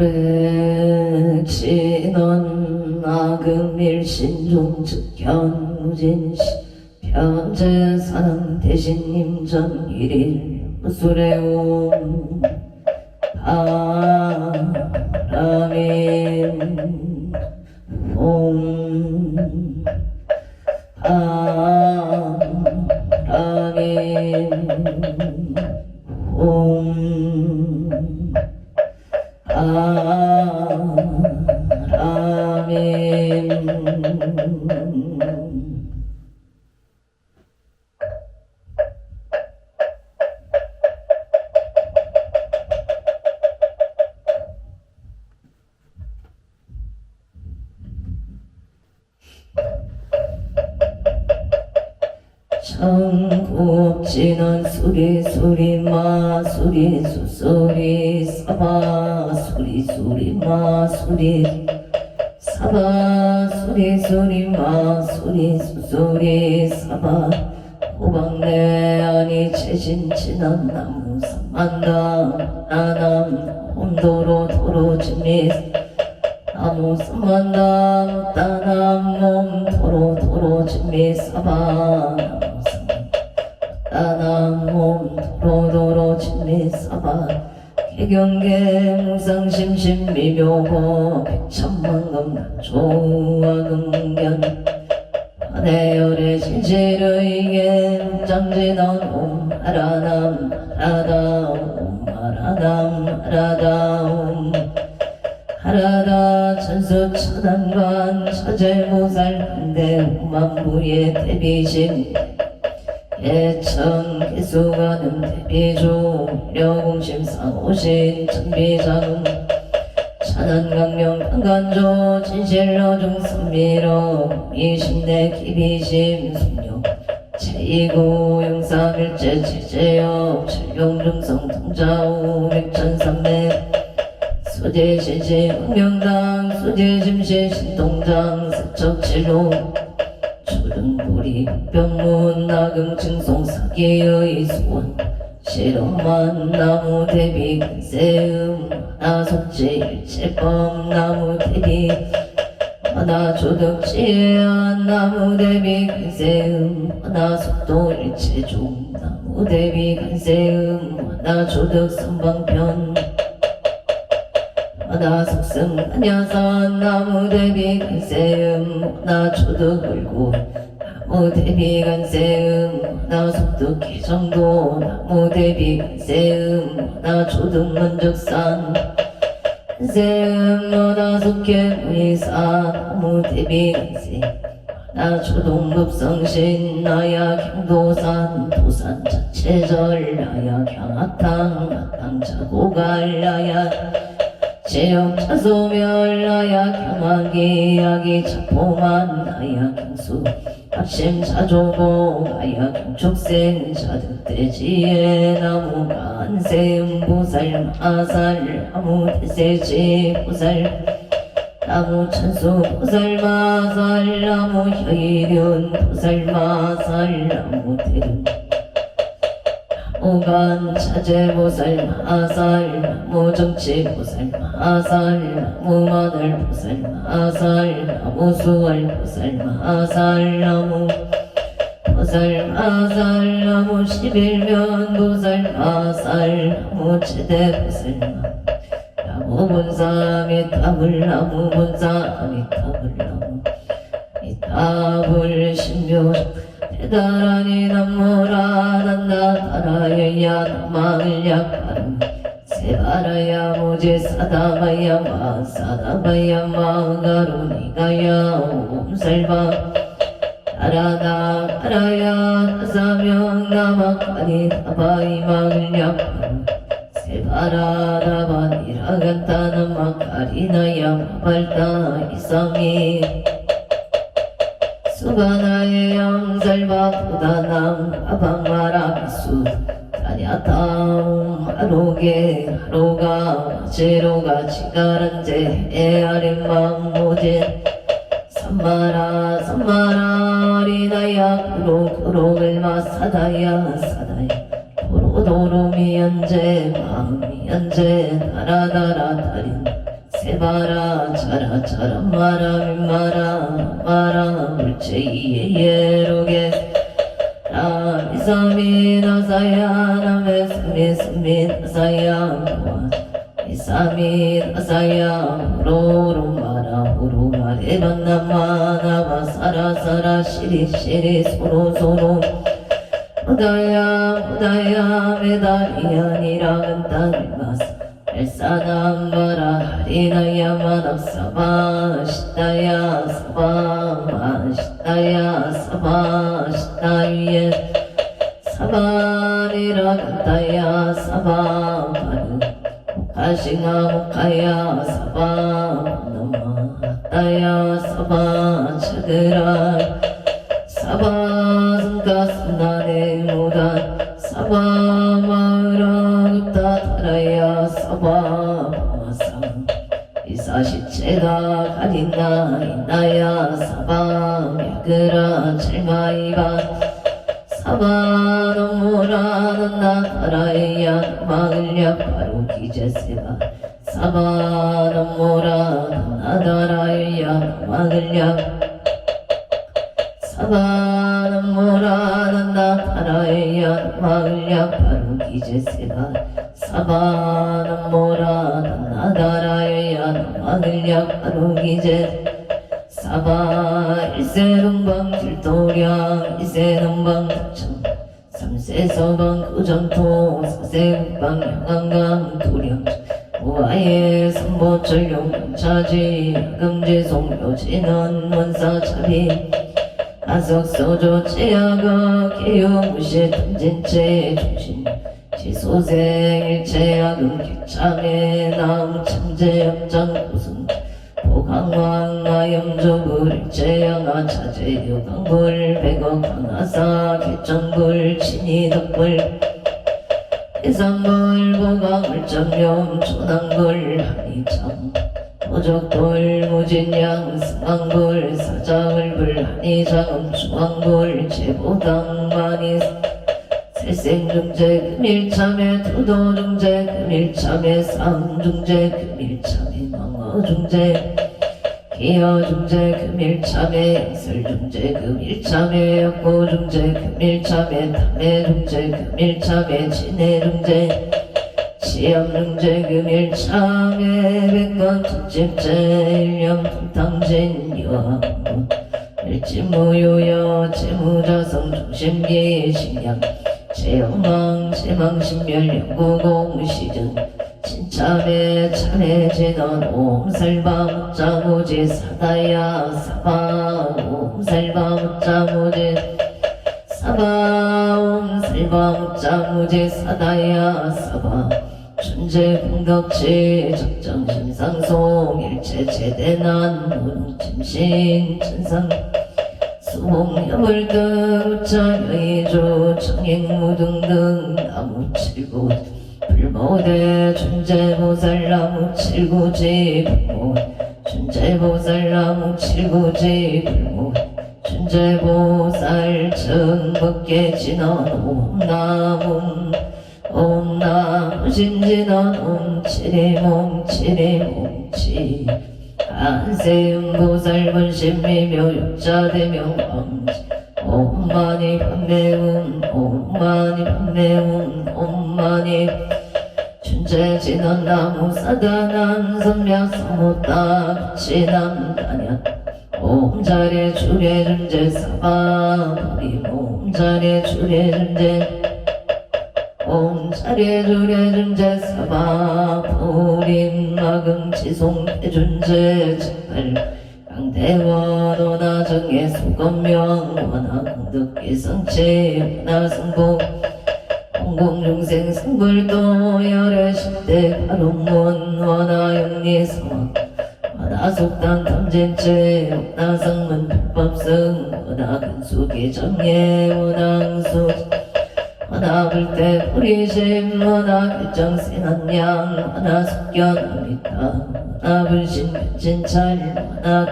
오래 지난 악음일신종즉 현무진시 편제사랑 대신님 전 일일 무술해온 바람인 봄 바람인 봄 바람인 청국지는 수리수리 마수리 수수리 사바 수리수리 마수리 사바 수리수리 마수리 수수리 사바 호박내 아니 채신치는 나무 삼만당 나남 온도로 도로진미 나무 삼만당 따남 몸 도로 진미 사바 나남 몸 도로 진미 사바 개경계 무상심심 미묘고 백천만금 조화금견 하대열의 진실의계 장진원 옴 하라남 하라다 옴 하라남 하라다 옴 하라다 천수 천안관 차제보살 한대 만부의 대비심 예청 개수가는 대비조 려공심 상오신 천비자금 천안강명 강간조 진실로 중선미로 이심내 기비심 숙룡 제2구 용사밀제 제제역 철룡중성 통자오 백천삼매 수제신시 응명당 수제심시 신동장 세척칠로 초등부리 병문 나금증송 사기의 수원 실험만 나무 대비 근세음 나속지 일체법 나무 대비 하나 조덕지한 나무 대비 근세음 하나 속도 일체종 나무 대비 근세음 하나 조덕 선방편 하나 속승 한야산 나무 대비 간세음 하나 초득 을고 나무 대비 간세음 하나 속득 기정도 나무 대비 간세음 하나 초득 만적산 간세음 하나 속해 무이사 나무 대비 간세 하나 초동급성신 나야 경도산 도산 자체절 나야 경악탕 악탕 자고갈 나야 제역 차소멸 나야 경악이 약이 차포만 나야 경수 합심 자조고 나야 경축생 자득대지에 나무 간세음 보살 마살 나무 대세지 보살 나무 천수 보살 마살 나무 혀이륜 보살 마살 나무 대륜 오간 차제보살 마살 나무 정치보살 마살 나무 마늘보살 마살 나무 수월보살 마살 나무 보살 마살 나무 11면 마살 나무 제대보살 나무 본사 미타불 나무 본사 미타불 나무 미타불 신묘 대단하니 남모라 난나다라여야 남망을 약바름 세바라야 모제 사다바야 마 사다바야 마가로니가야 옴살바 나라나 나라야 나사명 나마카니 다바이 망을 약바름 세바라다바 니라간타 나마카리나야 마발타 이상이 수가나의 영살바 부다남 아방마라 비수 다냐타움 하로게 하로가 제로가 지가란제 에아렘망 모제 삼마라 삼마라 리나야 구로구로을마 사다야 사다야 도로도로 미연제 마음이 연제 나라나라 달인 세바라 자라 자라 마라 민마라 마라 물체이에 예로게 이사미 나사야 나메 스미 스미 나사야 이사미 나사야 후로로마라 후로마레 만나마나마 사라사라 시리시리 소로소로 무다야 메다리야 니라근타니마스 엘사남바라 하리나야 마납사바 시다야 사바 시다야 사바 시다위에 사바리라 간다야 사바 바르 가싱아 목하야 사바 너마다야 사바 차그라 사바 승가스나네 무단 사바 마으라 다라야 사바 마상 이사시체가 가린나 있나야 사바 야그라 첼마이바 사바 너무라는 나라야 마을야 바로 기제세바 사바 너무라는 나라야 마을야 사바 너무라는 나라야 마을야 바로 기제세바 사바 너무라는 나라야 마을야 바로 기제 사바 일세동방 길도량 이세동방 득천 삼세서방 구정토 사세국방 양안강 도량 우아의 삼보철용 차지 금지송묘 진원 원사차비 가석소조 제야가 개요무시 던진체 중심 지소생 일체야금 기참에 나무 참제역장 고승 보강왕 아염조불 일체양아 차제유강불 백억 강하사 개정불 친이덕불 해산불 보강불 점령 초당불 한이참 도적불 무진양 승왕불 사자을불 한이장음 중왕불 제보당 많이 살생중재 금일참에 두도중재 금일참에 싸움중재 금일참에 망어중재 기어중재 금일참에 양설중재 금일참에 역고중재 금일참에 탐해중재 금일참에 진해중재 시험중재 금일참에 백건 특집재 일념 통탕진 여왕군 일지무유여 재무자성 중심기 식량 제영망 제망신멸 영구공 시즌 진참에 참해진원 옴살바 묻자무지 사다야 사바 옴살바 묻자무지 사바 옴살바 묻자무지 사다야 사바 천재풍덕치 적정심상송 일체 제대난 문침신 천상 수홍여불등 우차여의조 청행무등등 나무칠구 불모대 춘제보살 나무칠구지 불모 춘제보살 나무칠구지 불모 춘제보살 청법계 진원 옴나문 옴나무신진원 옴치리몽치리몽치 안세음보살 분신미묘 육자대명 왕지 옴마니 판매운 옴마니 판매운 옴마니 춘제진원 나무사다난 선명 서못다 빛이남다냐 옴자리 주례준제 사바부리 옴자리 주례준제 옴자리 주례준제 사바부리 마금지송 대준제 정말 강대원 원하정의 수건명 원하공덕기성체 원하승복 공공중생 승불도 열애십대 바론문 원하영리성원 원하속단 탐진체 원하성문 불법승 원하근수기 정예 원항수 원하불대 불이심 원하결정신한양 원하숙견 어리타 원하불신 변진찰 원하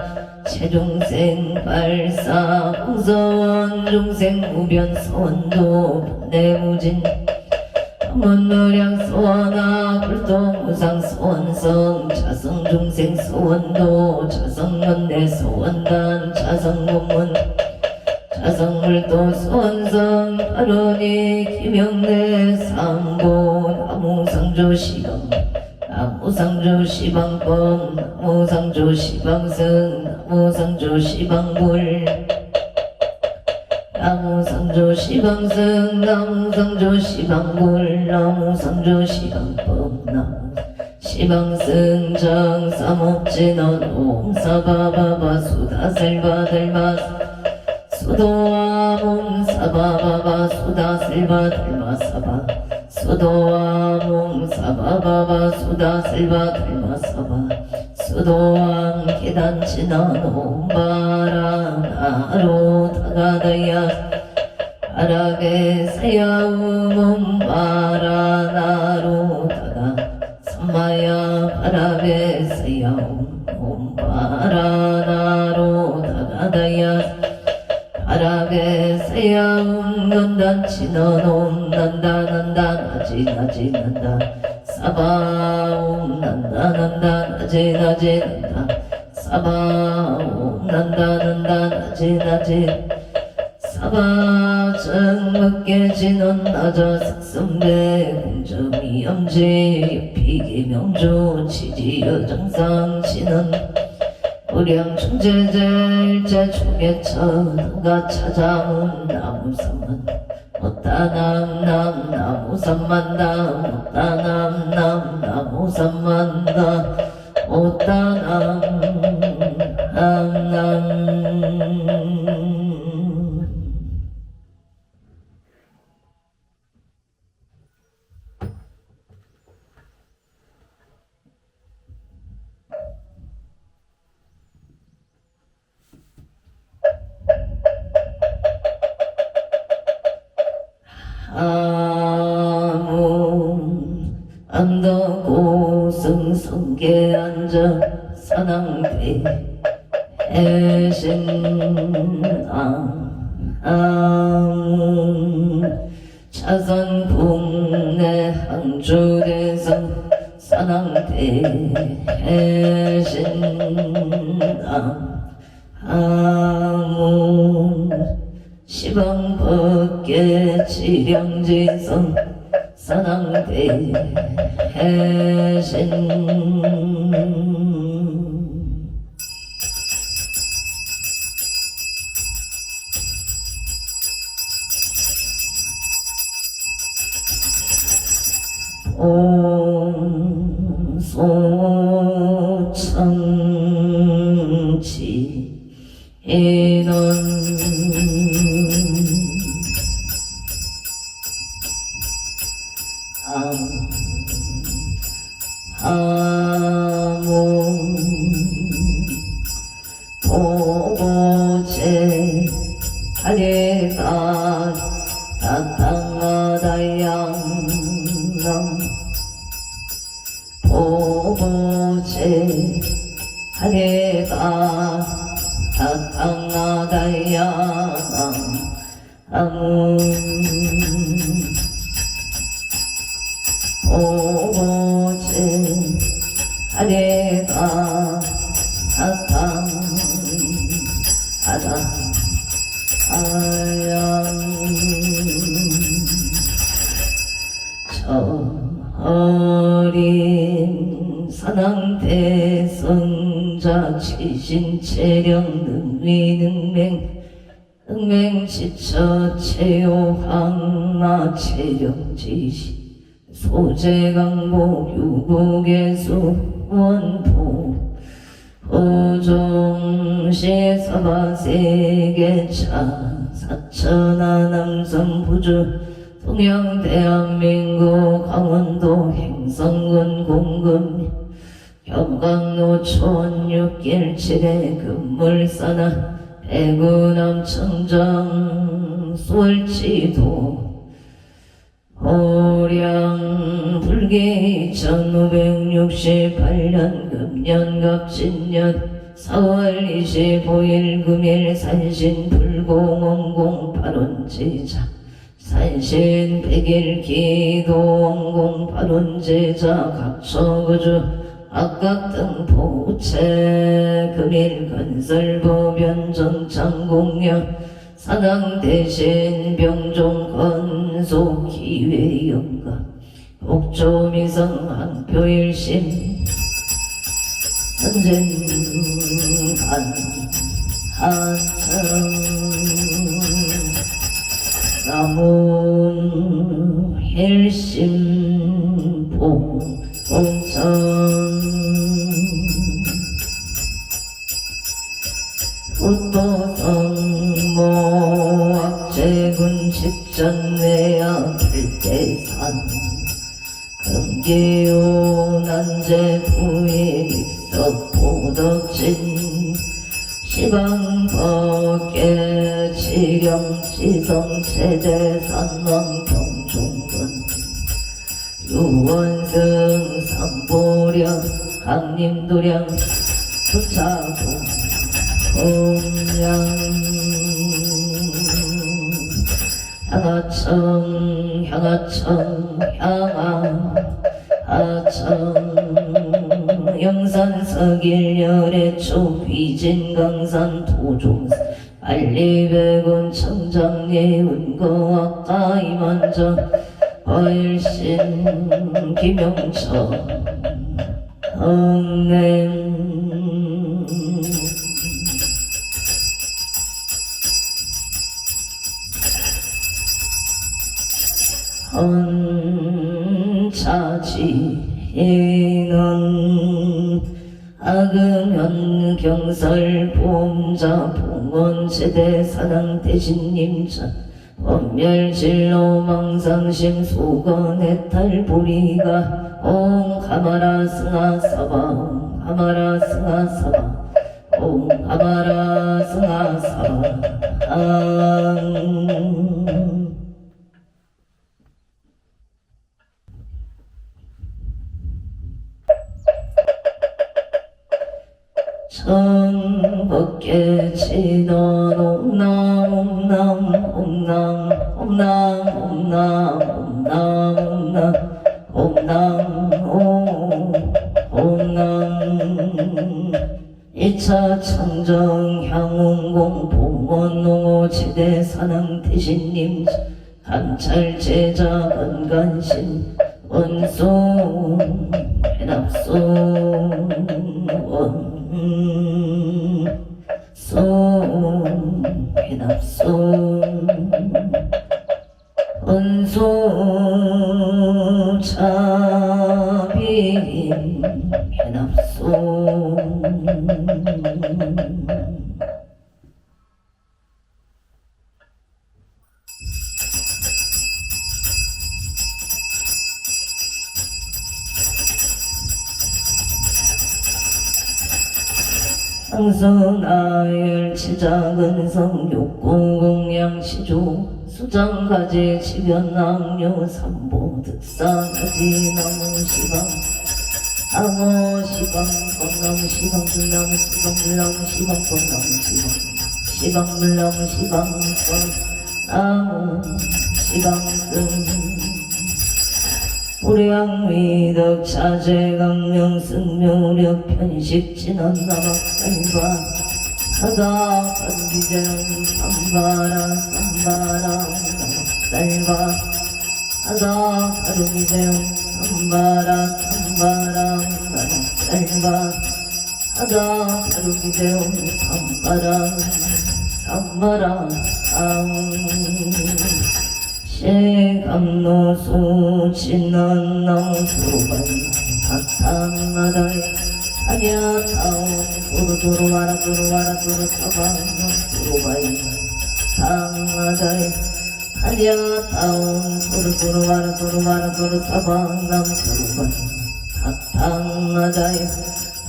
체중생 발사 공서원 중생 우변 서원도 내무진 문무량 소원아 불동무상 소원성 자성중생 소원도 자성문대 소원단 자성문문 자성물도 소원성 바로니 김영래 삼보 나무상조 시방 나무상조 시방법 나무상조 시방승 나무상조 시방불 나무상조 시방승 나무상조 시방불 나무상조 시방법 나무 시방승 정사목진원 옴사바바바 수다슬바들마 수도와 몸사바바바 수다슬바들마사바 수도와 몸사바바바 수다슬바들마사바 수도왕 계단치나 놈바라나로 다가다야 아라게 세야우몸 바라나로 다가 삼마야 아라게 세야우몸 바라나로 다가다야 아라게 세야움 건단치나 놈 난다 난다 나지 나지 난다 사바옴 난다 난다 나지 나지 난다 사바옴 난다 난다 나지 나지 사바 정먹게 진원 나자 색성대 공점이 염지 피기 명조 치지여 정상 진원 우량 충제제일제 초계처가 찾아온 나무산만 못다남 나무산만다 못다남 나무산만다 못다남 고승성계 앉아 산왕대 해신암 차선 국내 항주대성 산왕대 해신암 시방법계 지령지성 산왕대 해신 옴소청지 인원 하몽 보고제 하리가 따땅하다 양남 보고제 하리가 따땅하다 양남 보고제 하리가 따땅하다 아양 저 어린 산왕대성자 치신체령 능위능맹 능맹지처 체요항마 체령지시 소재강복 유복예수 원포 호종시 서바세계차 사천하 남성부주 동양대한민국 강원도 행성군 공금 경강노촌 6길 7회 금물사나 대구남 청정 수월지도 호량 불기 1568년 금년 갑진년 4월 25일 금일 산신 불공원공 발원지자 산신백일 기도원공 발원제자 각처거주 악각등 보채 금일 건설보변 정창공명 사당 대신 병종 건소 기회영가 옥조미성 한표일심 선전반 한청 남은 헬심 봉천 풋도성 모악제군 직전내야 불대산 금기오 난제부의 익석보덕진 시방법계 지경지성 세대산왕 경종군 유원승 삼보령 강림도령 수차고 공양 향하청 하청 영산서길열애초 위진강산 도종사 알리백원 청장예운거 아까이만저 벌신 김영처 엉냄 헌차지인은 악음현 경설 보험자 봉원제대 사당 대신님자 법멸진로 망상심 소건해탈부리가 옹 가마라 승하사바 옹 가마라 승하사바 옹 가마라 승하사바 천법계 진원 옴남 옴남 옴남 옴남 옴남 옴남 옴남 옴남 1차 청정 향운공 봉원농호 제대 사당 대신님 감찰제자 건간신 원소 해납소 원소 차빈 해납소 상선아열 치작은성 욕공공양시조 수장가지 지변낭료 삼보 득사가지 나무시방 나무시방 건남시방 불남시방 불남시방 건남시방 시방불남시방 나무시방금 우량미덕 차제강명 승묘력 편식 진언나박살과 하다 반비정 삼바라 나박살과 하다 바루비정 삼바라 나박살과 하다 바루비정 삼바라 세감노수 진언나무수로바이 타탕마다이 아냐타오 도로도로와라 사방노수로바이 탕마다이 아냐타오 도로도로와라 사방남수로바이 타탕마다이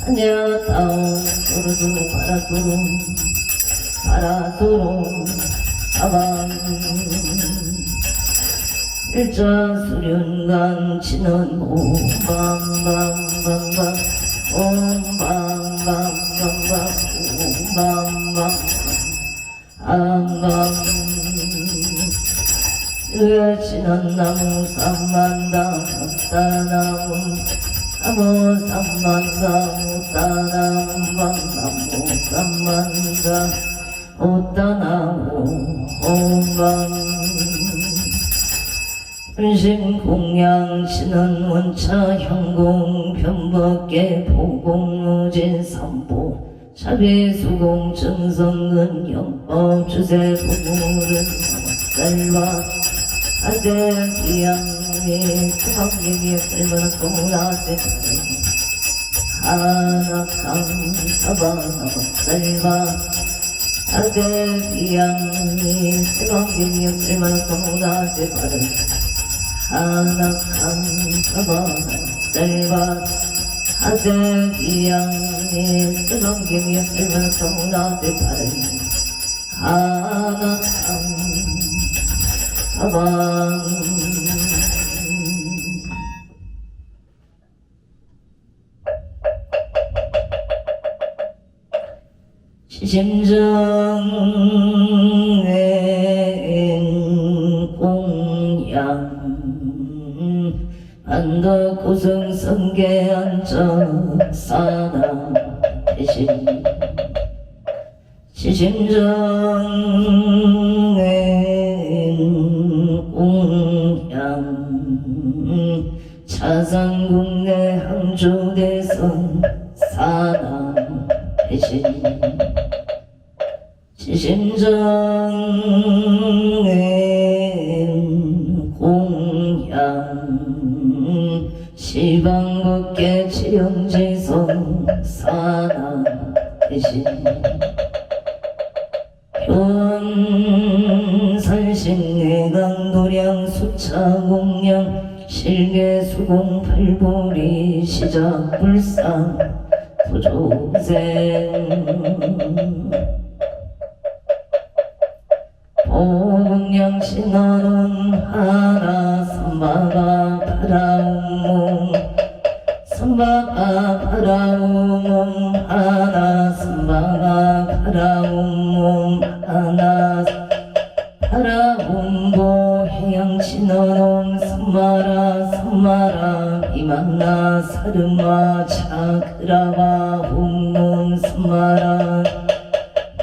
아냐타오 도로도로와라 바라도로 사방 일자 수련강 치는 오방방방방 옴방방방방 오방방방 암방 신원나무 삼만다 못다나무 나무 삼만다 못다나무 밤나무 삼만다 못다나무 오밤 분신공양 신원원차 현공 변법계 보공무진 삼보 자비수공 증성근 영법 주세 부물은 쌀과 아재 기양이 수박얘기 쌀만 동나세 하나강 사바 쌀과 아재 기양이 수박얘기 쌀만 동나세 하나강 사바 쌀과 아재 기양이 수박얘기 쌀만 동나세 하나강 사방 시심정행 공양 안덕고승성계 안정사나 대신 시심정행 공양 차상국내 항주대성 사나 대신 시심정행 공양 시방국계 지영지성 사나 대신 교원산신내강 도량 수차공양 실계수공 팔보리 시작 불상 도조생 보공양 신원은 하나 삼바가 바라옴 삼바가 바라옴 하나 삼바가 바라옴 하나 바라옴보 해양신원음 삼마라 삼마라 이만나 사르마 차크라바 홍문 삼마라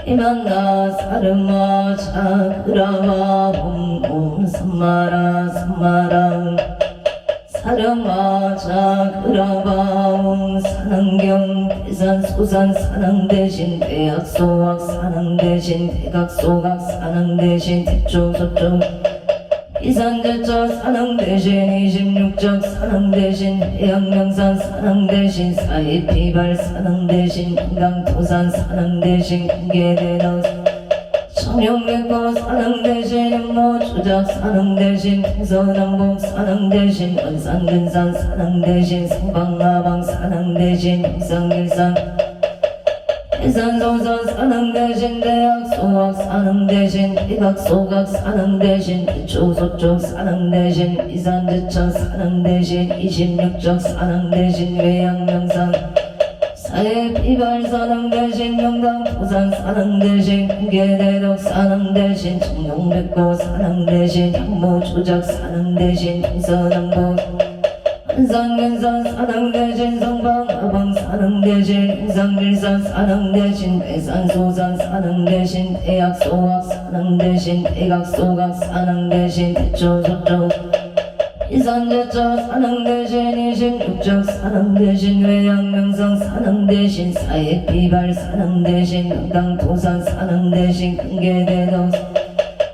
이만나 사르마 차크라바 홍문 삼마라 삼마라 사르마 차크라바 산안경 대산 소산 산항 대신 대학 소학 산항 대신 대각 소각 산항 대신 대쪽 서쪽 이산제자 산항 대신 26적 산항 대신 해양명산 산항 대신 사이피발 산항 대신 인강토산 산항 대신 공개대덕 청룡백거 산항 대신 연모 주작 산항 대신 동서남북 산항 대신 원산근산 산항 대신 성방나방 산항 대신 형상길산 해산소산 산항 대신 대학 소학 산항 대신 대각 소각 산항 대신 대초소쪽 산항 대신 이산제천 산항 대신 26적 산항 대신 외양명산 사회피발 산항 대신 명당포산 산항 대신 공개대덕 산항 대신 청룡백고 산항 대신 향모조작 산항 대신 동서남북 한산근산 산항 대신 성방하방 산항 대신 인상길산 산항 대신 대산소산 산항 대신 대학소학 산항 대신 대각소각 산항 대신 대초소쪽 이산제자 산항 대신 26적 산항 대신 외양명상 산항 대신 사회피발 산항 대신 명당토산 산항 대신 큰계대덕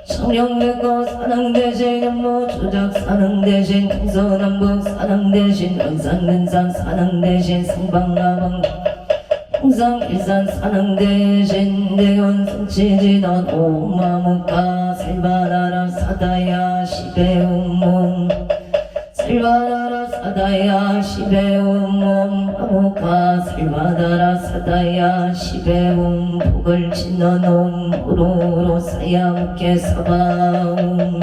청룡백거 산항 대신 연모조작 산항 대신 동서남북 산항 대신 원산근산 산항 대신 성방나방 홍상일산 산항 대신 대원 성치진원 오마무가 살바나라 사다야 시베움몸 살바나라 사다야 시베움몸 아무가 살바나라 사다야 시베움 복을 짓너놈 오로로 사야묵게 사바움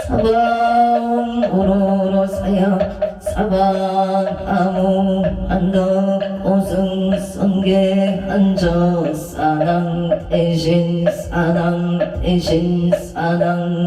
사바움 오로로 사야 사바나무 안덕 오승 성계 한저 사낭 대신 사낭 대신 사낭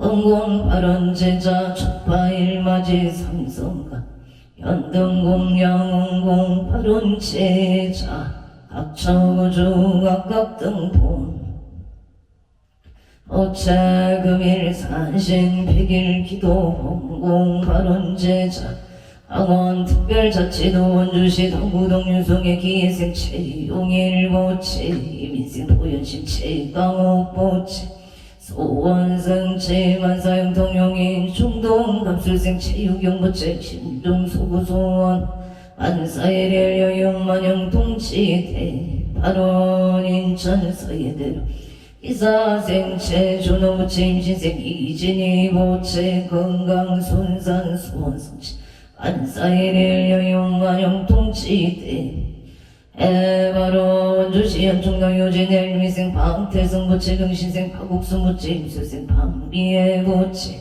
응공발언 제자 축파일맞이 삼성가 연등공 양응공 발언 제자 각처구주 각각등본 오차금일 산신 백일 기도 홍공 발언 제자 강원 특별자치도 원주시 당구동 유성의 기예생 최용일보채 이민생 보현심 최강옥보채 소원성 최만사형 통용인 중동 감술생 최유경보채 심중소구소원 안사일일 여윤만영 통치대 발원 인천 서예대로 이사생 최준호보채 임신생 이진희 보채 건강 손산 소원성채 안사일일 여윤만영 통치대 바로 원주시 연총당 요진 엘미생 방태성 보채 경신생 파국수 보채 임수생 방비의 보채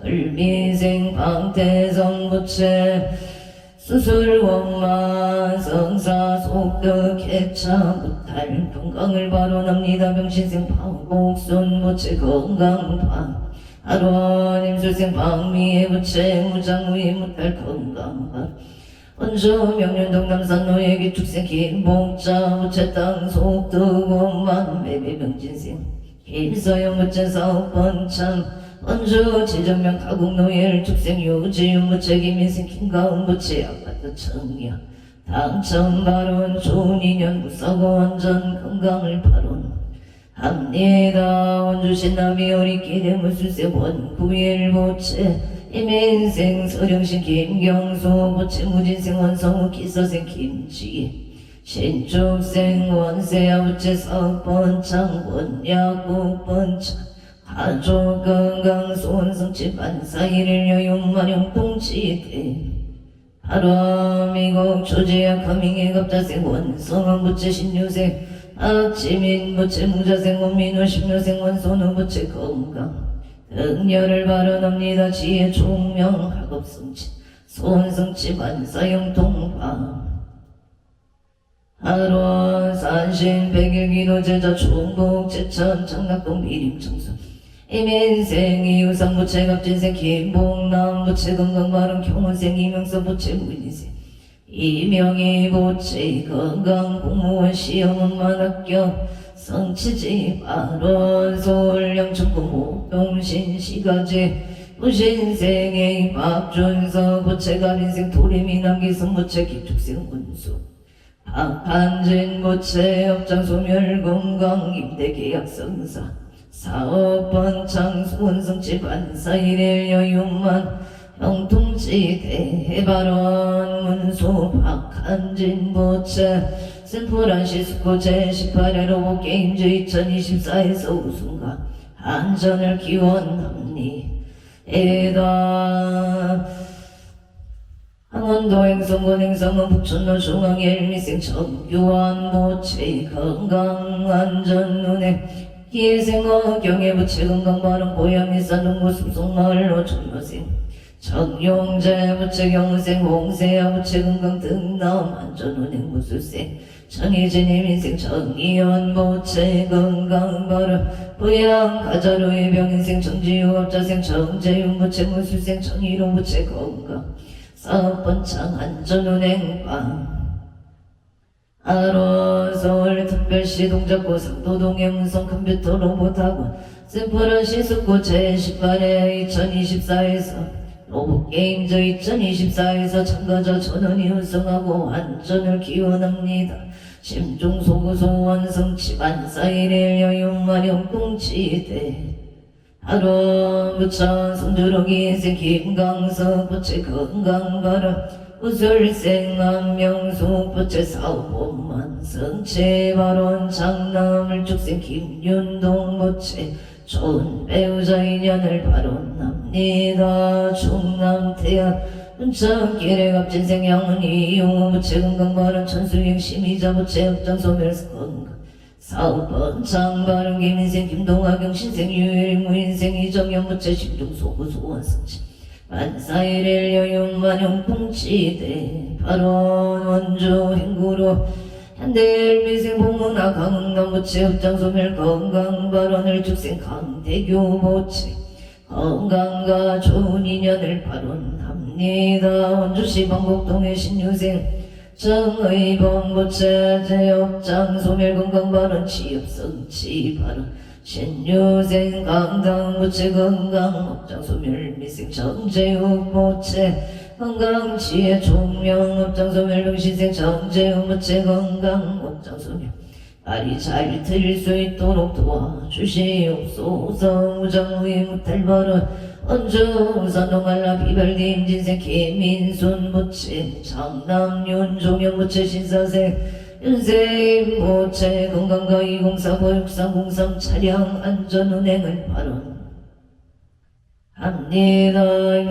을미생 방태성 보채 수술원만 성사 속덕 해차 무탈 건강을 발언합니다. 병신생 방곡순 보채 건강방 하루원 임술생 방미의 보채 무장무의 무탈 건강방 원주 명륜동 남산노예 기축생 김봉자 부채 땅 속두고만 매비병진생 김서영 부채 사업번참 원주 지정명 가국노예 축생 유지윤 부채 김인생 김가은 부채 아파트 청년 당첨 발언 좋은 인연 무사고 완전 건강을 발언 합니다. 원주시 남이 어리끼리 무술생 원구일 부채 이민생 서령신 김경수 부채 무진생 원성우 기서생 김지희 신축생 원세야 부채 사업번창 원야국번창 가족 건강 소원성치 만사일일 여윤만영 통치대 하루미국 초지야 가밍의 갑자생 원성원 부채 신유생 악지민 부채 무자생 원민우 신유생 원손우 부채 건강 등려를 발언합니다. 지혜 총명 학업성치 소원성치 만사형 통방 하루원 산신 백일기도 제자 충북 제천 장락동 미림청소 이민생 이우상 부채 갑진생 김봉남 부채 건강발언 경원생 이명서 부채 무인생 이명희 부채 건강 공무원 시험원만 합격 성치지 발언 서울 양천구 목동신 시가제 부신생의 박준서 부채 가민생 도리미남 기성 부채 기축생 원수 박한진 부채 업장 소멸 건강 임대 계약 성사 사업번창 수원성치 반사일일 여윤만 형통지대 해발원 문소 박한진 부채 센프란시 스코 제18회 로봇게임즈 2024에서 우승과 안전을 기원합니다. 강원도 행성군 행성은 북촌로 중앙 일미생 정규환 부채 건강안전 눈에 기생어 경해부채 건강발언 고양이산 동구 숲속마을로 전로생 정용재 부채 경우생 홍세야 부채 건강 등남 안전운행 무술생 정희진 이민생 정의원 부채 건강발언 부양 가자루의 병인생 정지유 업자생 정재윤 부채 무술생 정의로 부채 건강 사업번창 안전운행방 하루 서울특별시 동작구 상도동의 문성 컴퓨터 로봇학원 센프란시 스코 제18회 2024에서 로봇게임즈 2024에서 참가자 전원이 우승하고 안전을 기원합니다. 심중소구소 원성치 만사일일 여윤마령 통치대 하루 부천 성주로기 인생 김강석 부채 건강발언 우술생 안명숙 부채 사업원만 성체발언 장남을 축생 김윤동 부채 좋은 배우자 인연을 발언합니다. 충남태안 문천길의 갑진생 양은이 이용호 부채 건강발언 천수행 심의자 부채 업장소멸 건강 사업번창 발언 김인생 김동하경 신생 유일 무인생 이정현 부채 심중소구소 원성치 만사일일 여윤만영 통치대 발언 원주 행구로 현대일미생 봉은아 강흥남 부채 업장소멸 건강발언을 축생 강대교 부채 건강과 좋은 인연을 발언합니다. 원주시 방곡동의 신유생 정의봉 부채 제업장 소멸 건강발언 취업성취 발언 신유생 강당 부채 건강 업장 소멸 미생 정재욱 부채 건강 지혜 총명 업장 소멸 명시생 정재욱 부채 건강 업장 소멸 말이 잘 들릴 수 있도록 도와주시옵소서. 무장무의 무탈발언 언주우선 동알라 비발디 임진생 김민순 부채 장남윤 종영 부채 신사생 윤세임 부채 건강과 2045 6303 차량 안전운행을 발언합니다.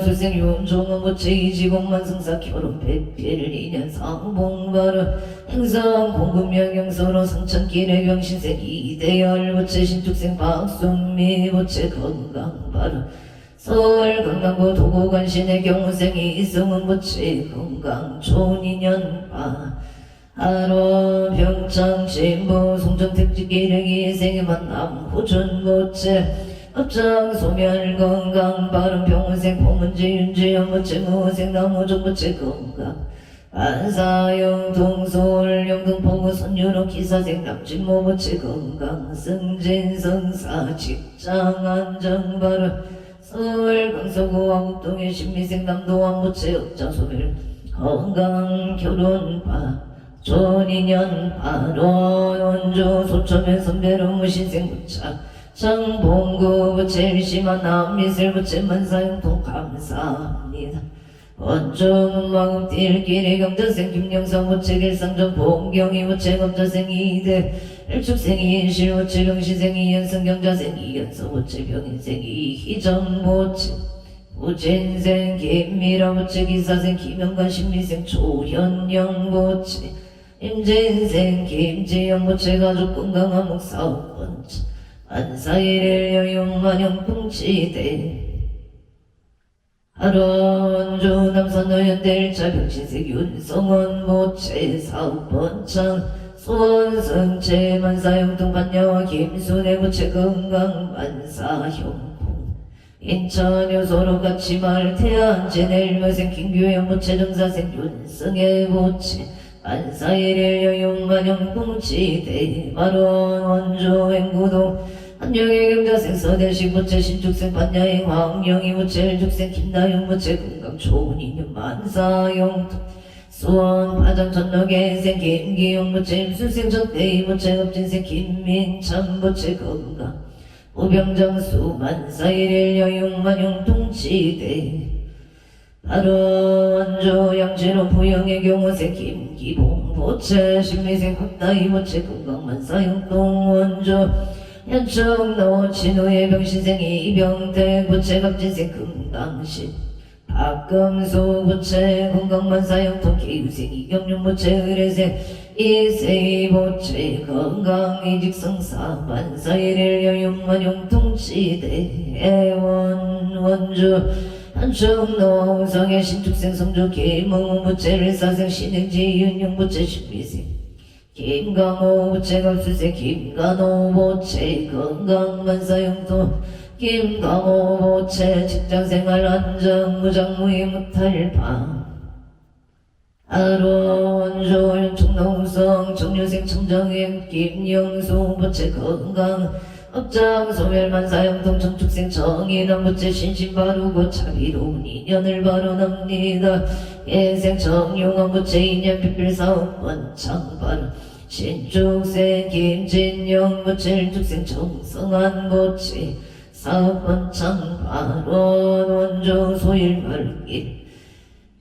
임수생 윤종원 부채 이지공만 승사 결혼 100필 2년 상봉 발언 행성 공급명령서로 상천길의 병신생 이대열 부채 신축생 박순미 부채 건강 발언 서울 강남구 도구관신의 경우생 이승훈 부채 건강 좋은 인연 하루 평창 신부 송정택지 기르기 생의 만남 호준 부채 업장 소멸 건강 발음 병원생 봉은지 윤지영 부채 무생 나무종 부채 건강 안사영 동솔 영등포구 선유로 기사생 남진모 부채 건강 승진 성사 직장 안정 발음 서울 강서구 왕북동의 신미생 남도원 부채 업장 소멸 건강 결혼 좋은 인연 발언 원조 소초면 선배로 무신생 부차 장봉구 부채 위심한 남미슬 부채 만사용통 감사합니다. 원조 마음 뛸길의 경자생 김영성 부채 길상전 봉경이 부채 검자생 이대 일축생 이인실 부채 병신생 이연성 경자생 이연서 부채 병인생 이희정 부채 부진생 김미라 부채 기사생 김영관 신미생 조현영 부채 임진생 김지영 부채 가족 건강한 목사업 번째 안사일의 여용만영 풍치대 하루원주 남산노현대 1차 병신색 윤성원 부채 사업번창 수원성채 만사형통 반야와 김순애 부채 건강 만사형통 인천 요소로 같이 말 태안 제넬묘생 김규현 부채 정사생 윤승의 부채 안사일의 여용만영 풍치대 마루원 원주 행구동 한영의 경자생 서대식 부채 신축생 반야행 황영희 부채 일축생 김나영 부채 건강 좋은 인연 만사영통 수원 파장 전역의생 김기용 부채 임수생 전대희 부채 업진생 김민참 부채 건강 우병장수 만사일일 여용만영 통치대 하루 원조 양지로 부영의 경우생 김기봉 부채 신미생 박다희 부채 건강 만사영통 원조 현청 나온 진우의 병신생 이병택 부채 갑진생 금강신 박금수 부채 건강만사형통 기우생 이경윤 부채 의뢰생 이세희 부채 건강 이직성사 만사일일 여용만용 통치대 애원 원주 한청 나온 우성의 신축생 성주 김웅 부채 일사생 신행지 윤용 부채 신미생 김강호 부채 갑수생 김간호 부채 건강만사형통 김강호 부채 직장생활 안정 무장무의 무탈방 하루 원조 연충농성 정유생 청정행 김영수 부채 건강 업장 소멸만사형통 정축생 정인왕 부채 신신바르고 자비로운 인연을 발언합니다. 예생 정용왕 부채 인연 필필사업 원창발언 신축생 김진영 부채 일축생 정성한 부채 사업원창 발언 원조 소일말길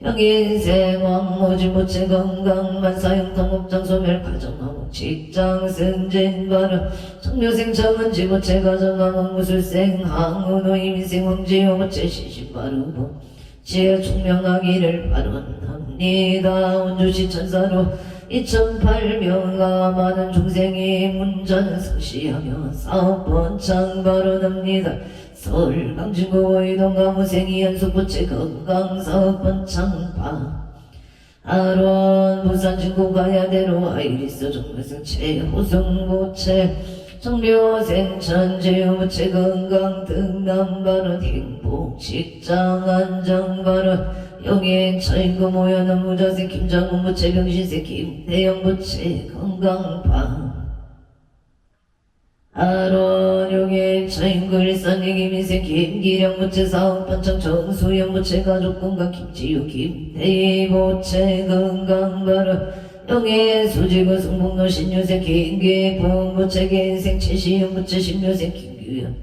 병인생 왕모지 부채 건강 만사형통 업장 소멸 가정왕 직장 승진 발언 청묘생 정은지 부채 가정왕 무술생 항우노 이민생 황지호 부채 시신 바르고 지혜 총명하기를 발언합니다. 원주시 천사로 2008명과 많은 중생이 문전 성시하며 사업번창 발언합니다. 서울 강진구 의동 가무생이 연속부채 건강 사업번창 하루원 부산 진구 가야대로 아이리스 정무생 최호승 부채 정묘생 천재우무체 건강 등남발은 행복 직장 안정발은 영예인 차인고 모여는 무자생 김장훈 무체 병신생 김대영 무체 건강방 아론 용예인 차인고 일산이 김인생 김기령 무체 사업반창 정수영 무체 가족건강 김지유 김대희 무체 건강발은 영예 수지구 승복로 신유생 김기풍 무체계 인생 최시영 무체 신묘생 김규영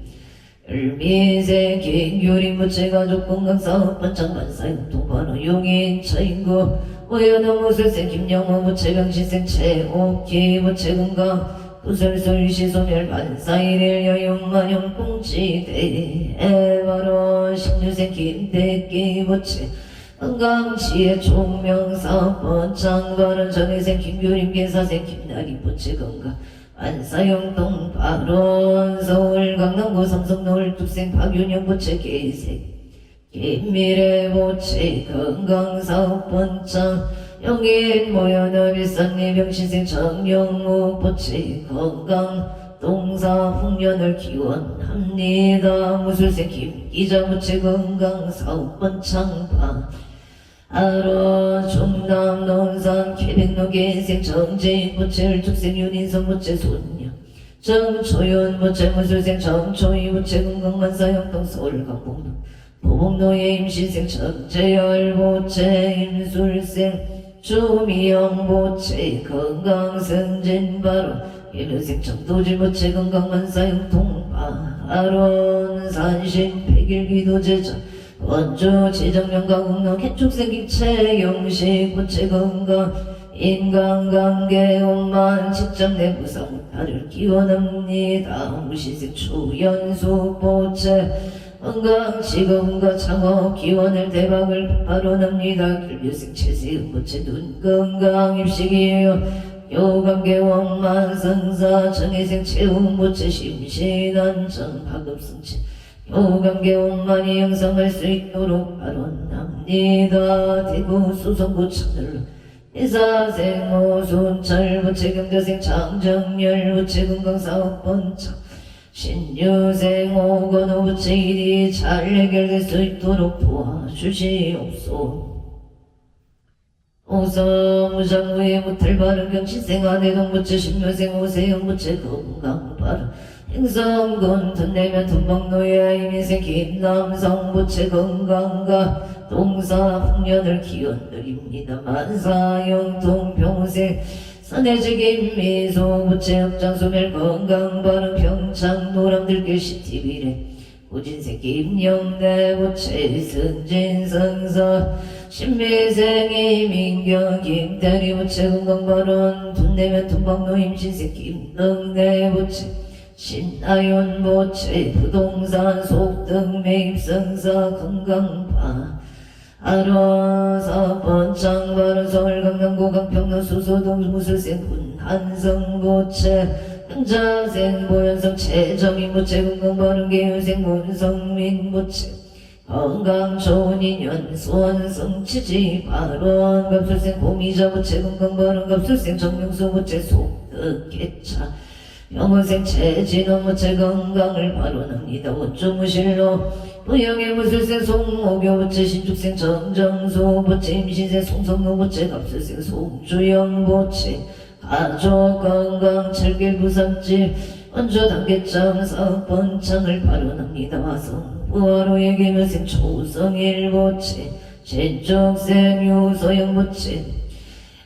을미생 김규리 무체 가족 건강 사업 반창 반사용 동반호 용인 차인구 오연호 무술생 김영호 무체 병신생 최옥기 무체 건강 부설솔 시소멸 반사일일 여용만용 공치대 에바로 신유생 김대기 무체 건강치의 총명사업 번창발은 정혜생 김규림 계사생 김나리 부채 건강 안사용동 발원 서울 강남구 삼성노을 뚝생 박윤영 부채 계생 김미래 부채 건강사업 번창 영인 모여너 일산리 병신생 정영무 부채 건강 동사 풍년을 기원합니다. 무술생 김기자 부채 건강사업 번창반 아로 중남 논산 계백로 계생 정재인 부채 축생 윤인성 부채 손녀 정초윤 부채 무술생 정초희 부채 건강만사 영동 서울 강북로 보복로의 임신생 정재열 부채 임술생 주미영 부채 건강승진 바로 일루생 정도지 부채 건강만사 영동 아론 산신 백일기도제자 원주 지정명가국로 개축생기 체영식 부채 건강 인간관계 원만 직장 내부 상타를 기원합니다. 무신생 추연수 부채 건강 직업과 창업 기원을 대박을 발언합니다. 길묘생 최세은 부채 눈 건강 입식이에요. 요관계 원만 성사 정혜생 채움 부채 심신안정 파급성체 요관계 원만이 형성할 수 있도록 발언합니다. 대구 수성구 천을로 이사생 오순철 부채 경자생 장정열 부채 건강사업번창 신유생 오건호 부채 일이 잘 해결될 수 있도록 도와주시옵소서. 오성무장무의 무탈바른 경신생 아내동 부채 신묘생 오세영 부채 건강바른 행성군 둔내면 둔방노예 이민생 김남성 부채 건강과 동사 풍년을 기원드립니다. 만사영통 평생 선해지긴 미소 부채 흑장소멸 건강바른 평창 노랑들길 시티비래 고진생 김영대 부채 승진성사 신미생이 민경 김대리 부채 건강바른 둔내면 둔방노 임신생 김능대 부채 신하윤 부채 부동산 속등 매입성사 건강파 아로사 번창 바로 서울 강남구 강평로 수소동 무술생 군한성 부채 흥자생 보현성 최정인 부채 건강바른 계유생 문성민 부채 건강 좋은 인연 수원성 치지 발원 갑술생 고미자 부채 건강바른 갑술생 정명수 부채 속득개차 영원생 최진원 부채 건강을 발언합니다. 원주무실로 부영의 무술생 송옥여 부채 신축생 정정수 부채 임신생 송성로 부채 갑술생 송주영 부채 가족 건강 철길 부산집 원주 단계점 사업번창을 발언합니다. 화성 부하로의 계묘생 초성일 부채 신축생 유소영 부채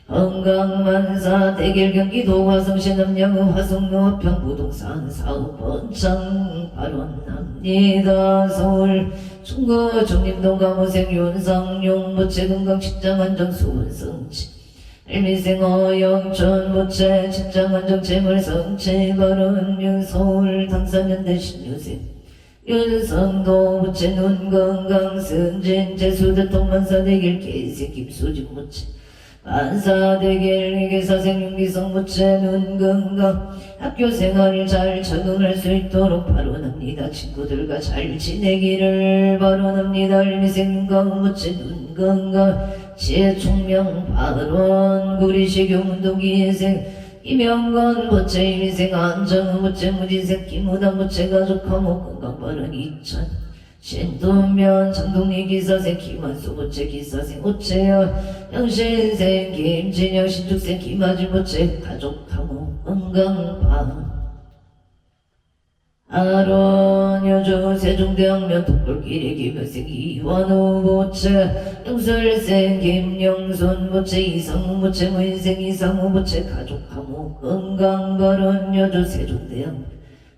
건강만사 대길 경기도 화성시 남양의 화성로 평부동산 사업번창 발언합니다. 서울 충구 중림동 가무생 윤상용 부채 건강 직장안정 수원성치 일미생 어영천 부채 직장안정 재물성치 발언 서울 당산연대 신유생 윤성도 부채 눈건강 승진 제수대통만사 대길 계생 김수진 부채 안사대길 회계사생 윤기성 부채 눈건강 학교생활을 잘 적응할 수 있도록 발언합니다. 친구들과 잘 지내기를 발언합니다. 일미생 윤강 부채 눈건강 지혜총명 발언 구리시교 운동기회생 이명건 부채 이미생 안정은 부채 무지생 김우단 부채 가족화목 건강발언 이천 신도면 장동리 기사생 김한수 부채 기사생 우채여 영신생 김진영 신축생 김아진 부채 가족화목 건강발 아론 여주 세종대왕면 독불길의 김여생 이완호 부채 영설생 김영손 부채 이상무 부채 무인생 이상무 부채 가족화목 건강발언 여주 세종대왕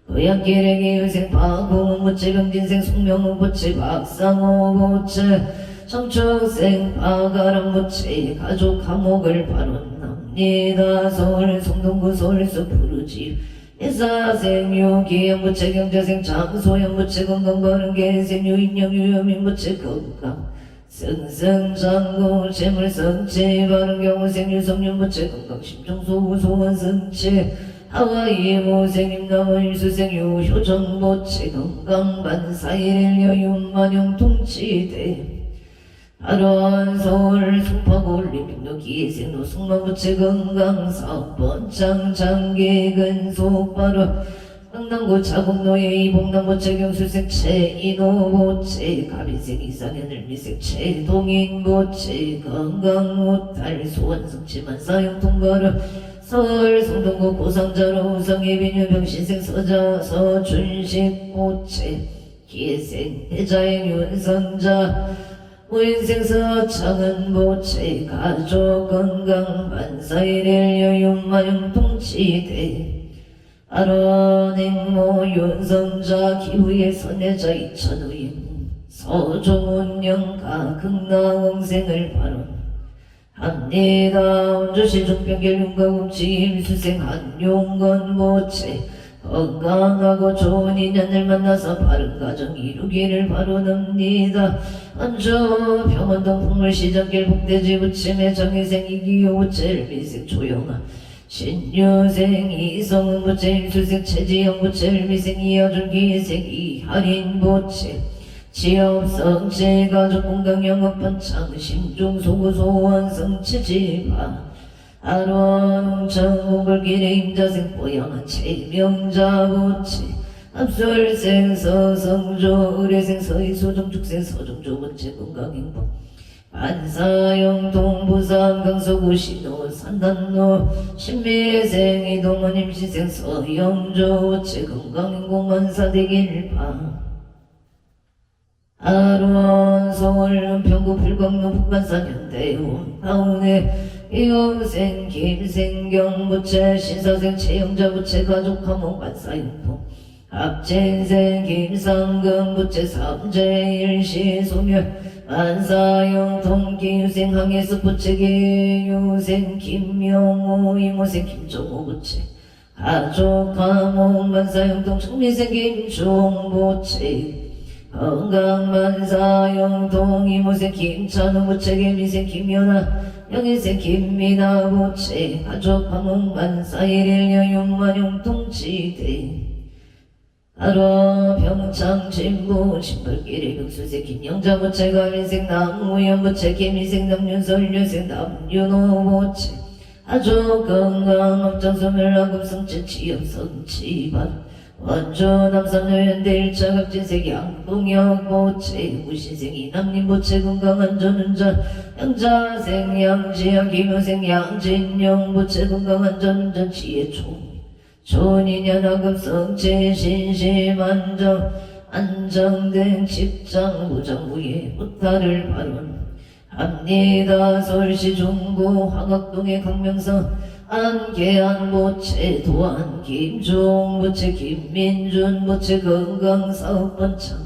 고향길의 김여생 박홍은 부채 병진생 송명훈 부채 박상호 부채 청축생 박아람 부채 가족화목을 발언합니다. 서울 성동구 서울서 푸르지 이사생 유기현 부채 경자생 장소현 부채 건강발언 개생 유인영 유여민 부채 건강 승승장구 재물성체 발언 경호생 유성윤 부채 건강 심종소 소원 성체 하와이 모생 임남원 일수생 유효정 부채 건강 반사일 여윤만용 통치대 아론 서울 송파구 올림픽로 기생로 송만부채 건강사업 번창 장기 근속바로 강남구 자곡로의 이봉남부채 경술생 최인호부채 가비생 이상현을 미생 최동인부채 건강무탈 소원성치 만사형통바로 서울 성동구 고상자로 우성예빈유 병신생 서자 서준식부채 기생 해자행 윤성자 무인생서 창은부채 가족건강 반사일일 여윤마영 통치대 아론행모 윤성자 기후의 선해자 이천우임 서종운영가 극락홍생을 발언합니다. 원주시 종평결윤가금치 임수생 한용건부채 건강하고 좋은 인연을 만나서 바른 가정 이루기를 바라옵니다. 안주 평원동 풍물시장길 복대지 부침의 정희생 이기호 부채 미생 조영아 신유생 이성은 부채 임수생 최지영 부채 미생 이하준 기생 이하린 부채 지업성체 가족건강영업반창 심중소구소원성체 지바 아론 홍천공골길의 임자생 뽀양한 최명자 부채 압술생 서성조 의뢰생 서희소정축생 서정조 부채 건강행복 반사영 동부산 강서구 신호 산단로 신비생 이동원 임시생 서영조 부채 건강행복 만사되길 바 아론 서울 은평구 불광로 북한산 현대원 다운의 이용생 김생경 부채 신사생 최영자 부채 가족화목 반사용통 합진생 김상금 부채 삼재일시 소멸 반사용통 기유생 항해수 부채 기유생 김명호 이모생 김정호 부채 가족화목 반사용통 청미생 김종 부채 건강만사용통 이모생 김찬우 부채 개미생 김연아 영희생 김미나 부채 가족화목 만사일일 여윤만용 통치대 아로 평창 진부 신발길의 병수생 김영자 부채 가민생 남우연 부채 김희생 남윤설 여생 남윤호 부채 아주 건강 업장소멸하급성체 치엽성치발 원주 남산여현대 1차 갑진생 양동혁 부채 무신생 이남림 부채 건강안전운전 양자생 양지영 김효생 양진영 부채 건강안전운전 지혜총 존인연 하급성체 신심안정 안정된 직장 부장부의 무탈을 발언합니다. 서울시 중구 황학동의 강명서 안계한 부채 도안 김종 부채 김민준 부채 건강사업 번창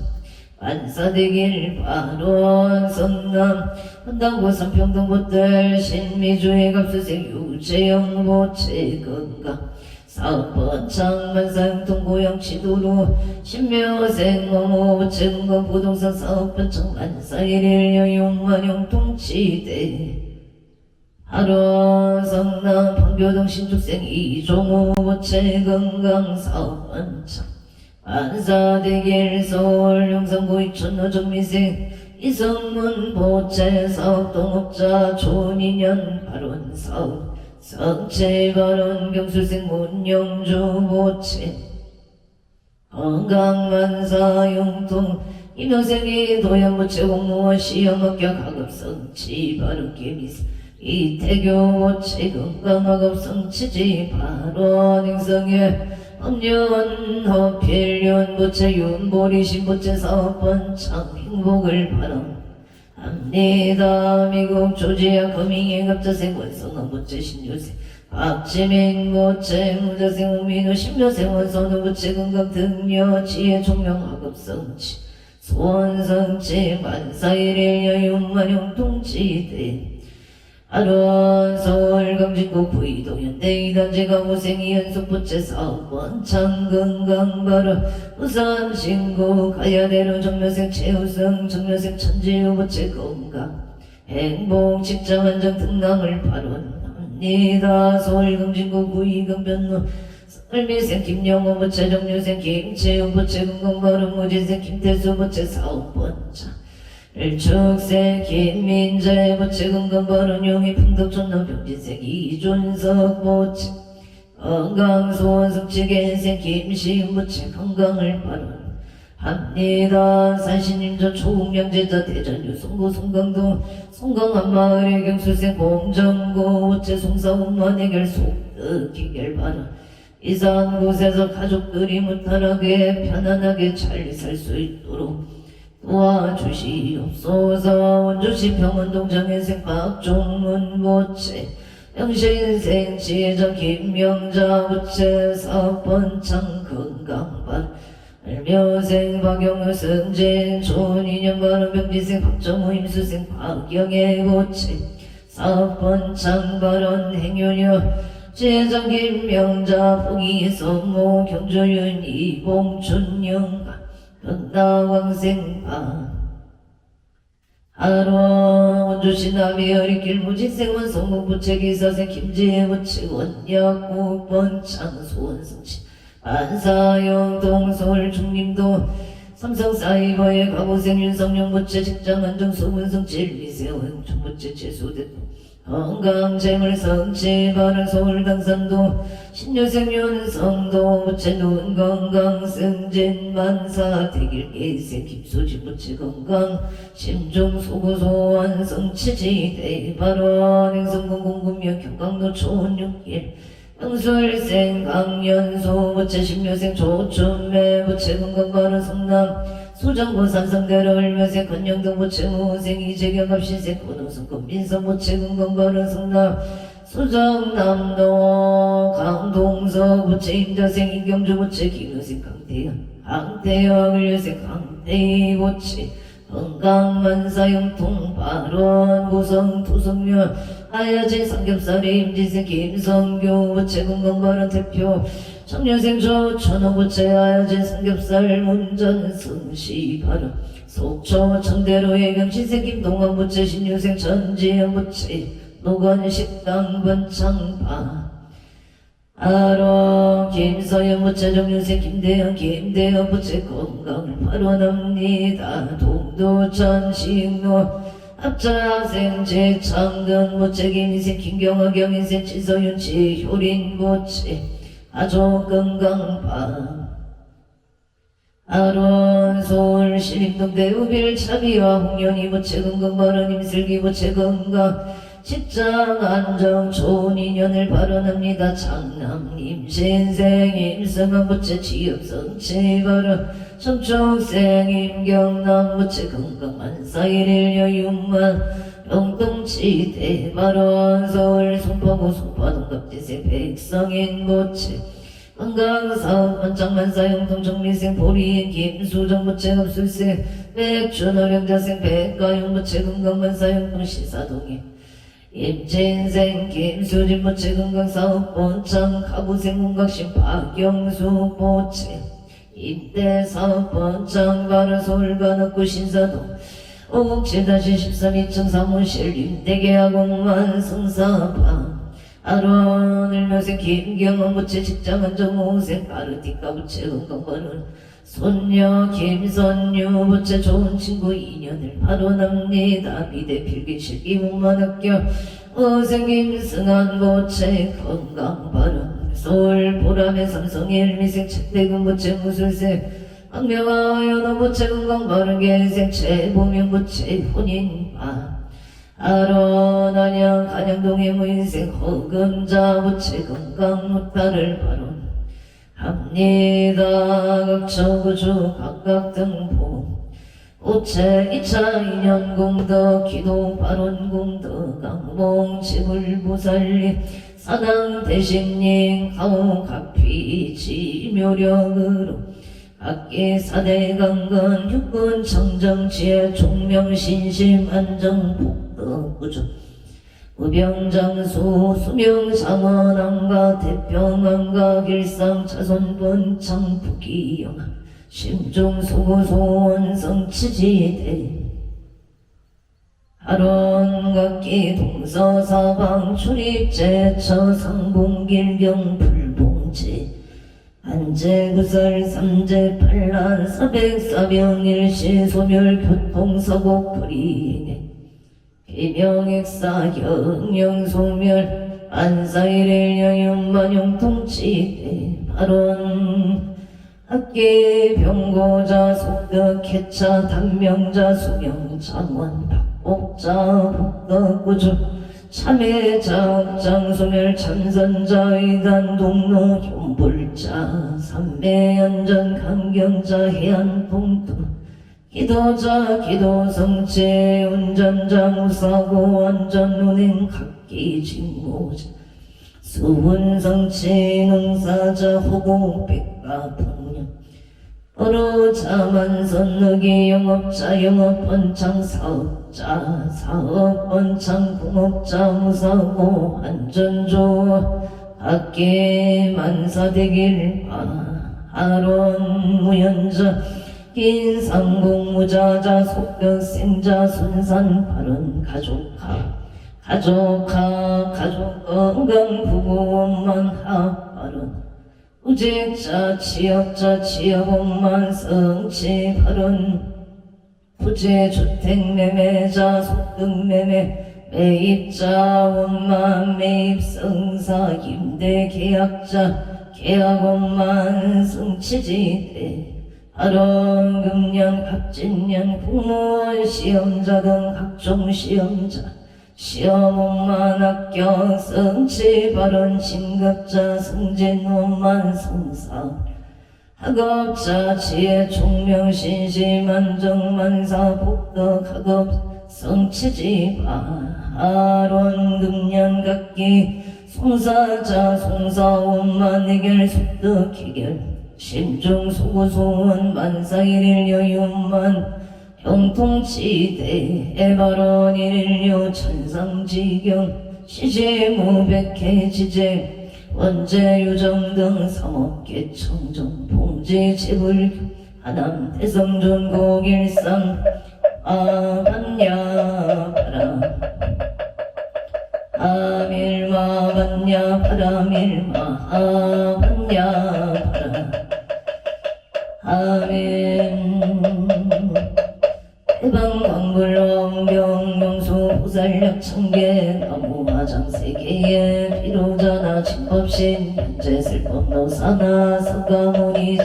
반사되길 발언 성남 한당구 삼평동 부들 신미주의 갑수생 유재영 부채 건강 사업 번창 만사형통 고양 치도로 신묘생 어모 부채 건강 부동산 사업 번창 만사일일 여용만용 통치대 하루 성남 판교동 신축생 이종호 부채 건강사업 번창 반사대길 서울 용산구 이천로 정미생 이성문 부채 사업 동업자 존인연 발언사업 성체발언 경술생 문영주 보채 건강만사 용통 이명생이 도양부채 공무원 시험 합격 학업성 지발언 개미스 이태교 보채 건강학업성 치지 발언 행성에 법륜 허필륜 부채 윤보리 신부채 사업번 참 행복을 바람합니다. 미국 조지아 커밍의 갑자생 원성원 부채 신유생 박지민 부채 무자생 우민우 신묘생 원선우 부채 건강 등려 지혜 총명학업성치 소원성치 만사일일 여윤만용 통치대 아론 서울 강진구 부이도 현대 이단지 가무생이 연속부채 사업원 창건강바로 우선 신고 가야대로 정묘생 최우성 정묘생 천지우 부채 건강 행복 직장 안정 등남을 발언합니다. 서울 강진구 부이 강변로 설미생 김영호 부채 정묘생 김채우 부채 건강바로 무진생 김태수 부채 사업원 일축생 김민재 부채 건강발언 용의 풍덕존나 병진생 이준석 부채 건강소원성치 겐생 김시은 부채 건강을 발언합니다. 산신임전 초국명제자 대전 유성구 송강도 송강한마을의 경수생 공정구 부채 송사운만 해결 속득해결 발언 이상한 곳에서 가족들이 무탈하게 편안하게 잘 살 수 있도록 도와주시옵소서. 원주시 평원동장인생 박종문 부채 영신생 지혜자 김명자 부채 사업번 창건강반 알묘생 박영우 승진 좋은인연 발언 병지생 박정우 임수생 박영애 부채 사업번 창발언 행윤여 지혜자 김명자 포기 성모 경조윤 이봉춘 영가 건다왕생파 하루 원주시 남이 어리길 무진생 원성국 부채 기사생 김지혜 부채 원약국번 창소원성치 안사영 동서울 중림도 삼성사이버의 가보생 윤성용 부채 직장안정 소문성치 일미세원 총부채 최수대통 건강재물성치 바른 서울 당산도 신유생 윤성도 부채 눈건강 승진 만사 대길 계생 김수지 부채 건강 심중 소구소원 성치지 대발원 행성군 공군명 경강도 초원육길 영술생 강연소 부채 신묘생 조춘매 부채 건강바른 성남 소정부 산성대로 을묘생 건영동 부채 무생 이재경갑신생 고동성 건민성 부채 건강바른 성남 소정남도 강동석 부채 임자생 인경주 부채 김효생 강태영 을묘생 강태희 부채 건강만사 영통 발원 고성 토성면 하야진 삼겹살이 임지생 김성규 부채 건강발언 대표 청년생 조천호 부채 하야진 삼겹살 문전 성시 발언 속초 청대로의 경신생 김동원 부채 신유생 전지현 부채 노건 식당 번창파 아로 김서영 부채 정윤생 김대현 김대현 부채 건강을 발언합니다. 동도천 식로 합자생 제창든 부채 김인생 김경화 경인생 지서윤 지효린 부채 아조 건강파 아론 서울 신림동 대우빌 차비와 홍련이 부채 건강발언 임슬기 부채 건강 직장 안정 좋은 인연을 발언합니다. 장남 임신생 임성한 부채 지역성치 발언 청축생 임경남 부채 건강 만사일일 여윤만 영동치 대발언 서울 송파구 송파동 갑지생 백성인 부채 건강사업 원장만사 영통 정리생 보리인 김수정 부채 급술생 백준어령자생 백가용 부채 건강만사 영통 시사동인 임진생 김수진 부채 건강사업 본청 가구생 공각신 박영수 부채 임대사업 본청 바로 서울과 낙구 신사동 오곡7-13 2층 사무실 임대계약공만 성사파 아론 을묘생 김경원 부채 직장안정 오생 파르티카 부채 건강발언 손녀 김선유 부채 좋은 친구 인연을 바로납니다. 미대 필기 실기 목만 합격 어생김 승한 부채 건강 발언 서울 보람의 삼성의 일미색 채택은 부채 무술세 악명아 연어 부채 건강 바른 개색 채보면 부채 혼인바 아론 안양 간양동의 무인생 허금자 부채 건강 무탈을 발언합니다. 각처구주 각각 등보 우체 2차 인연공덕 기도 발언공덕 강봉 지불부살리 사당 대신님 가오 각피 지묘력으로 각기 사대 강건 육군 청정지혜 총명신심 안정 복덕구조 우병장수 수명상원왕가 대평왕가 길상 자손본 창북이영아 심중수구소원성 치지대 하론각기 동서사방 출입제처 상봉길경 불봉제 안제구설 삼제팔란 사백사병일시 소멸교통사고 불이행 비명액사 영영소멸 안사일일 여윤만용통치대 발언 학계 병고자 속덕해차 단명자 수명장원 박복자 복덕구조 참회자 업장소멸 참선자 의단 동로 현불자 삼매연전 강경자 해안봉도 기도자 기도성체 운전자 무사고 안전운행 각기 직무자 수운성체 농사자 호고 백가 풍년 어로자 만선너기 영업자 영업번창 사업자 사업번창 공업자 무사고 안전조 각계 만사되길 아론 무연자 인상공무자자 속덕생자 순산 발언 가족 건강 부부원만 합발언 우직자 취업자 취업원만 성취 발언 부재주택 매매자 속등매매 매입자 원만 매입성사 임대 계약자 계약원만 성취지대 발언 금년 갑진년 공무원 시험자 등 각종 시험자 시험원만 합격 성취 발언 진급자 승진원만 성사 학업자 지혜 총명 신심 안정 만사 복덕 학업 성취지 발언 금년 각기 송사자 송사원만 해결 속덕 해결 심중 소구소원 만사일일 여윤만 형통치대 발언 일일요 천상지경 시제무백해지제 원제유정 등 삼업계 청정 봉지 재불 하남 대성존 고길상 아반야 바람 아밀마 반야 바라밀마 아반야 바람 아멘 해방광불왕병 명수 보살력 청계 나무화장 세계에 비로자나 진법신 현재 슬픔 노사나 서가모니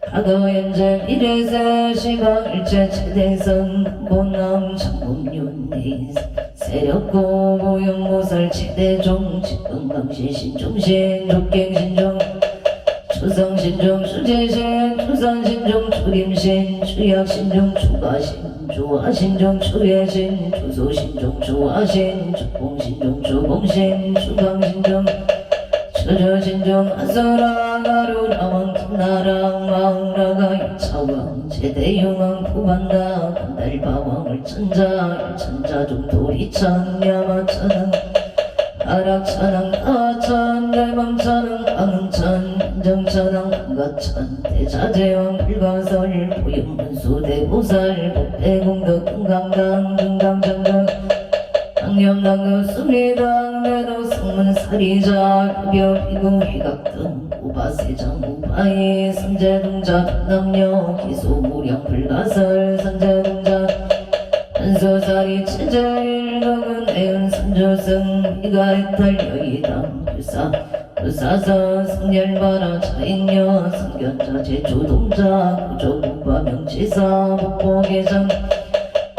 과거현재 미래세 시방일체 최대선 본남 장본윤리 세력고 보영모살 최대종 직분강시 신종신 족갱신종 추성신종 추재신 추산신종 추림신 추약신종 추가신 추화신종 추예신 추소신종 추화신 추봉신종 추봉신 추강신종 추저신종 아서라 가루라왕 김나랑 마왕라가 일차왕 제대용왕 구반다 간달바왕을 천자 일천자종 도리천 야마천왕 아락천왕 아천 갈망천왕 강은천 한정천왕 한가천 대자재왕 불가설 보영문수 대보살 법대공덕 금강당 금강정덕 강념당급 수리당 대도 승문사리자 급여비구 회각등 우바세장 우바이 선제동자 남녀 기소무량 불가설 선제동자 한소사리 체제일덕은 애은 선조승 이가해탈 여의당 불사서 성렬바라 차인녀 성견자 제주동자 구조부바 명치사 북보계장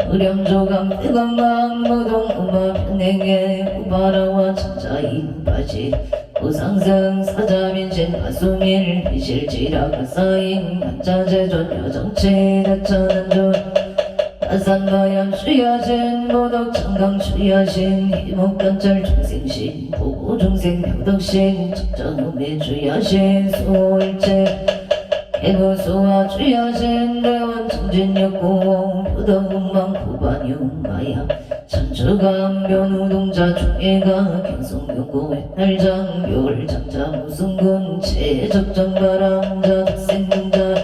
의령조감 대건강 노동 음악 편행에 우바라와 천자인 바지 우상승 사자민신 가수밀 비실지라 가사인 한자제존 여정치 대천한존 아산가양 추야신 보덕 청강 추야신 희목관절 중생신 보고 중생 평덕신 적정음의 추야신 수일체 해고수와 추야신 대원 청진역공 부덕음망 부반용 마야 천주감 변우동자 중예가 경성용고 해탈장 묘을장자 무승군 최적정바람자 덕생군자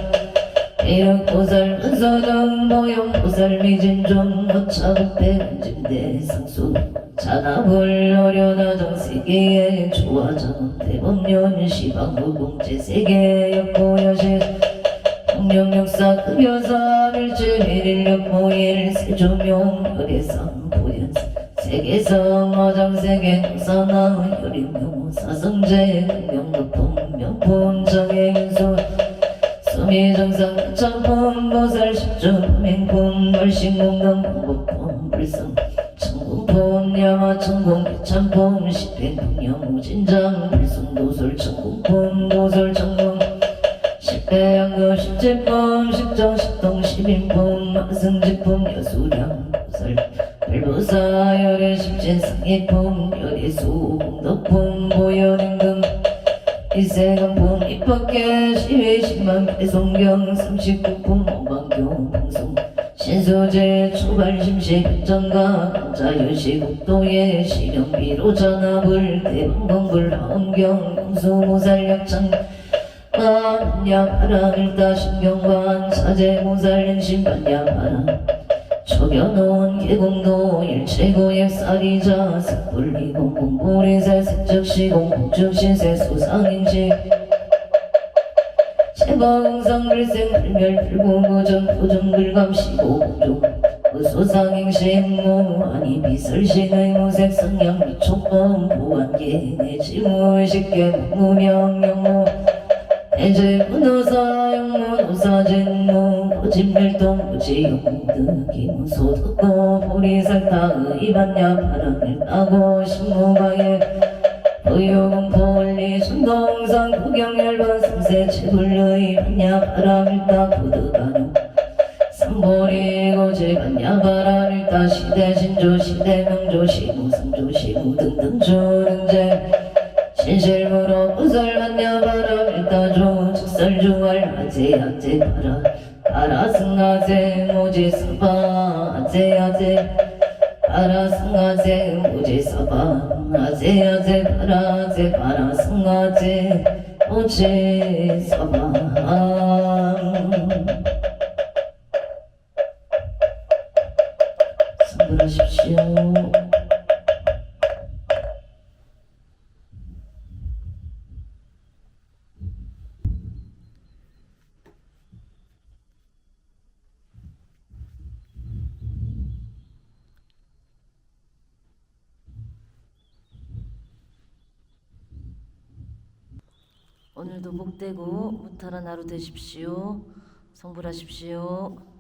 이륵보살 은서등 모형보살 미진종 어차극대 은짐대 상수 잔압을 어려나 정세계의 조화전 대법년 시방무공제 세계 역보여신 통영역사 급여사 밀주일일력 모일 세조명 혈해상 보현 세계성 어장세계 공사나 혈임용 사성제 금명급품 명품 정해인수 수미정상 천품 보살 십중 맹품 얼신공강 공법품 불성 천궁품 야마천궁 개천품 십행풍령 우진장 불성도솔 천궁품 도솔 천궁 십대양거 십제품 십정 십동 십인품 만승제품 여수량 보살 별보사 열애 십진상예품 열애수 공덕품 보현임금 이세강품 입학계 시회 10만 배송경 39품 오방교 방송 신소재 초발 심시 백전가 강자유시 국도의 시령비로 전압을 대방공불 하엄경 공수모살 약창 만야바라 일다 신경관 사제모살 인신반야바라 초겨놓은 계공도 일체고액 쌀이자 색불리공 공보리세 색적시공 공주신세 수상인지 체거공상 글생 불멸 불고고전 표정글감시고 공종 의소상행시행무 아니 비설신의 무색 성향 미촉범 보안계 내지무의식계 무명영무 대제문호사 영문호사진무 고진멸동 무지용무 득기무소 듣고 보리살타 의반야 바람을 따고 신무가에 의욕공포원리 순동상 구경열반 삼세 채굴의 반야 바람을 따 부득하노 삼보리 고제 반야 바람을 따 시대신조 시대명조 시무상조 시무 등등 주능제 신실무로 구설반야 바람을 따줘 축설주알 아제아제 바라 바라승아제 모지사바 아제아제 바라승아제 모지사바 아제아제 바라제 바라승아제 모지사바 성불하십시오. 오늘도 복되고 무탈한 하루 되십시오. 성불하십시오.